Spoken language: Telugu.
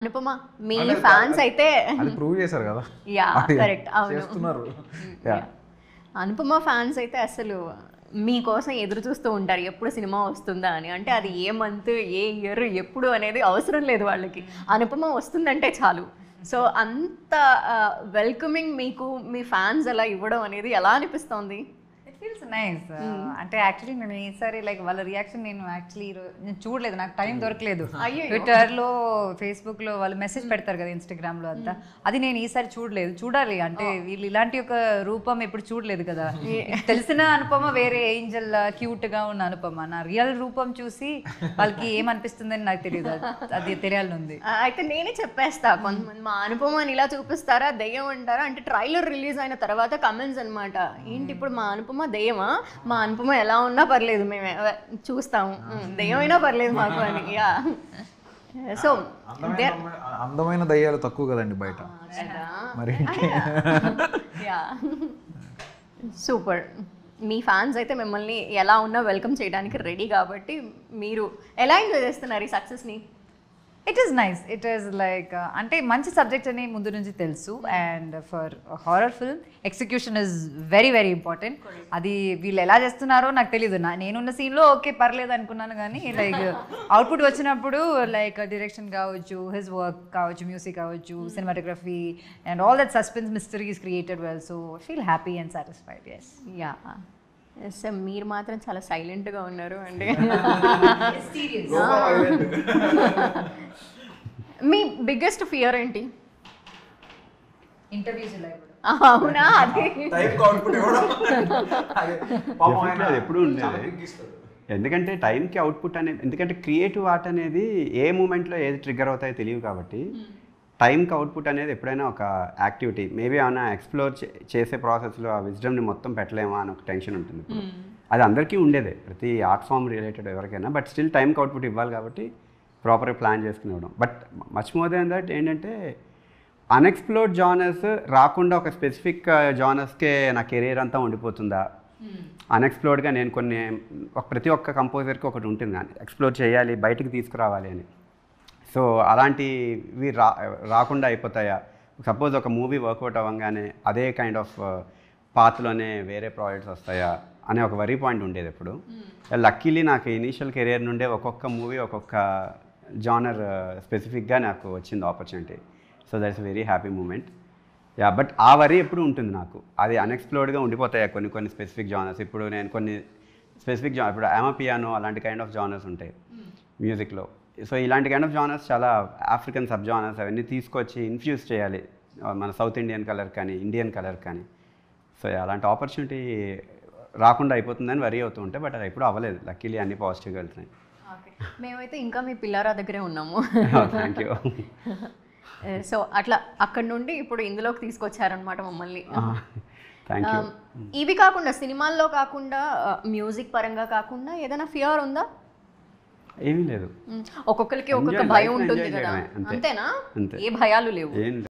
అనుపమ మీ ఫ్యాన్స్ అయితే అది ప్రూవ్ చేశారు కదా. యా కరెక్ట్ అవును చేస్తున్నారు. అనుపమ ఫ్యాన్స్ అయితే అసలు మీకోసం ఎదురు చూస్తూ ఉంటారు ఎప్పుడు సినిమా వస్తుందా అని. అంటే అది ఏ మంత్ ఏ ఇయర్ ఎప్పుడు అనేది అవసరం లేదు వాళ్ళకి, అనుపమ వస్తుందంటే చాలు. సో అంత వెల్కమింగ్ మీకు మీ ఫ్యాన్స్ అలా ఇవ్వడం అనేది ఎలా అనిపిస్తోంది? It feels nice. అంటే యాక్చువల్లీ నేను ఈసారి లైక్ వాళ్ళ రియాక్షన్ నేను చూడలేదు, నాకు టైం దొరకలేదు. ట్విట్టర్లో ఫేస్బుక్లో వాళ్ళు మెసేజ్ పెడతారు కదా, ఇన్స్టాగ్రామ్లో అంతా, అది నేను ఈసారి చూడలేదు. చూడాలి, అంటే వీళ్ళు ఇలాంటి ఒక రూపం ఎప్పుడు చూడలేదు కదా. తెలిసిన అనుపమ వేరే, ఏంజల్ క్యూట్గా ఉన్న అనుపమ, నా రియల్ రూపం చూసి వాళ్ళకి ఏమనిపిస్తుందని నాకు తెలియదు, అది తెలియాలని ఉంది. అయితే నేనే చెప్పేస్తా, కొంతమంది మా అనుపమని ఇలా చూపిస్తారా దెయ్యం అంటారా అంటే ట్రైలర్ రిలీజ్ అయిన తర్వాత కమెంట్స్ అనమాట, ఏంటి ఇప్పుడు మా అనుపమ దెయ్యమా, మా అనుపమ ఎలా ఉన్నా పర్లేదు మేము చూస్తాము, దెయ్యమైనా పర్లేదు మాకు అని. యా సో అందమైన దయ్యాలు తక్కువ కదండి బయట మరి. Yeah super. మీ ఫ్యాన్స్ అయితే మిమ్మల్ని ఎలా ఉన్నా వెల్కమ్ చేయడానికి రెడీ, కాబట్టి మీరు ఎలా ఎంజాయ్ చేస్తున్నారు ఈ సక్సెస్ని? It is nice, it is like అంటే మంచి సబ్జెక్ట్ అని ముందు నుంచి తెలుసు. And for horror film execution is very very important. అది వీళ్ళు ఎలా చేస్తున్నారో నాకు తెలీదు, నేనున్న సీన్లో ఓకే పర్లేదు అనుకున్నాను, కానీ లైక్ అవుట్పుట్ వచ్చినప్పుడు లైక్ డైరెక్షన్ కావచ్చు, హిస్ వర్క్ కావచ్చు, మ్యూజిక్ కావచ్చు, cinematography and all that suspense mystery is created well. So feel happy and satisfied. Yes. Yeah sir మీరు మాత్రం చాలా సైలెంట్గా ఉన్నారు అండి. మీ బిగ్గెస్ట్ ఫియర్ ఏంటి? ఇంటర్వ్యూస్. అవునా? అది ఎప్పుడు ఉండేది, ఎందుకంటే టైంకి అవుట్పుట్ అనేది, ఎందుకంటే క్రియేటివ్ ఆర్ట్ అనేది ఏ మూమెంట్లో ఏది ట్రిగ్గర్ అవుతాయో తెలియదు, కాబట్టి టైంకి అవుట్పుట్ అనేది ఎప్పుడైనా ఒక యాక్టివిటీ మేబీ ఏమైనా ఎక్స్ప్లోర్ చేసే ప్రాసెస్లో ఆ విజ్డమ్ని మొత్తం పెట్టలేమా అని ఒక టెన్షన్ ఉంటుంది. అది అందరికీ ఉండేదే, ప్రతి ఆర్ట్ ఫామ్ రిలేటెడ్ ఎవరికైనా. బట్ స్టిల్ టైంకి అవుట్పుట్ ఇవ్వాలి కాబట్టి ప్రాపర్గా ప్లాన్ చేసుకుని ఇవ్వడం. But much more than that ఏంటంటే అన్ఎక్స్ప్లోర్డ్ జానర్స్ రాకుండా ఒక స్పెసిఫిక్ జానర్స్కే నా కెరీర్ అంతా ఉండిపోతుందా, అన్ఎక్స్ప్లోర్డ్గా నేను కొన్ని ప్రతి ఒక్క కంపోజర్కి ఒకటి ఉంటుంది ఎక్స్ప్లోర్ చేయాలి, బయటికి తీసుకురావాలి అని. సో అలాంటివి రాకుండా అయిపోతాయా? సపోజ్ ఒక మూవీ వర్కౌట్ అవ్వగానే అదే కైండ్ ఆఫ్ పాత్లోనే వేరే ప్రాజెక్ట్స్ వస్తాయా అనే ఒక వరీ పాయింట్ ఉండేది ఎప్పుడు. లక్కీలీ నాకు ఇనీషియల్ కెరియర్ నుండే ఒక్కొక్క మూవీ ఒక్కొక్క జానర్ స్పెసిఫిక్గా నాకు వచ్చింది opportunity. So that's very happy moment. Yeah, but uh worry ఎప్పుడు ఉంటుంది నాకు, అది అన్ఎక్స్ప్లోర్డ్గా ఉండిపోతాయా కొన్ని స్పెసిఫిక్ జానర్స్. ఇప్పుడు నేను కొన్ని స్పెసిఫిక్ ఇప్పుడు పియానో అలాంటి కైండ్ ఆఫ్ జానర్స్ ఉంటాయి మ్యూజిక్లో. సో ఇలాంటి కైండ్ ఆఫ్ జానర్స్ చాలా ఆఫ్రికన్ సబ్ జానర్స్ అవన్నీ తీసుకొచ్చి ఇన్ఫ్యూజ్ చేయాలి మన సౌత్ ఇండియన్ కలర్ కానీ ఇండియన్ కలర్ కానీ. సో అలాంటి ఆపర్చునిటీ రాకుండా అయిపోతుందని వరీ అవుతూ ఉంటాయి, బట్ అది ఎప్పుడు అవ్వలేదు. లక్కీలీ అన్ని పాజిటివ్గా వెళ్తున్నాయి. మేమైతే ఇంకా మీ పిల్లారా దగ్గరే ఉన్నాము. Thank you. సో అట్లా అక్కడ నుండి ఇప్పుడు ఇందులోకి తీసుకొచ్చారనమాట మమ్మల్ని. Thank you. ఇవి కాకుండా సినిమాల్లో కాకుండా మ్యూజిక్ పరంగా కాకుండా ఏదైనా ఫియర్ ఉందా? ఏమీ లేదు, ఒక్కొక్కరికి ఒక్కొక్క భయం ఉంటుంది కదా, అంతేనా? ఏ భయాలు లేవు?